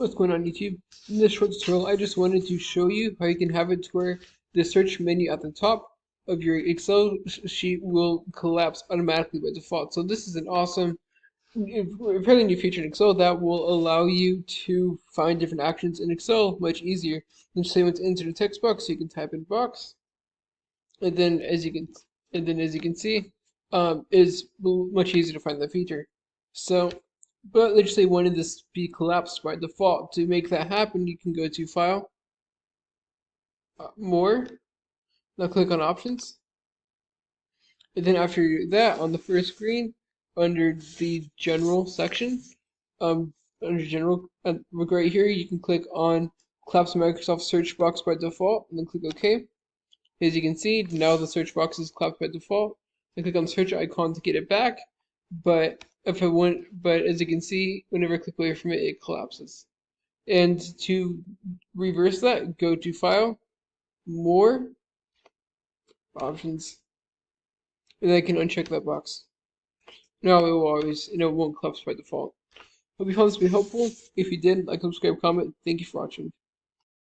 What's going on YouTube? In this short tutorial, I just wanted to show you how you can have it to where the search menu at the top of your Excel sheet will collapse automatically by default. So this is an awesome, fairly new feature in Excel that will allow you to find different actions in Excel much easier than say when to enter the text box. So you can type in box, and then as you can see, is much easier to find that feature. So, but let's just say wanted this be collapsed by default. To make that happen, you can go to File, More, now click on Options, and then after that, on the first screen, under the General section, under General, right here, you can click on Collapse Microsoft Search Box by default, and then click OK. As you can see, now the search box is collapsed by default. I click on the search icon to get it back, but if I want, but as you can see, whenever I click away from it, it collapses. And to reverse that, go to File, More, Options, and I can uncheck that box. Now it will always, it won't collapse by default. Hope you found this to be helpful. If you did, like, subscribe, comment. Thank you for watching.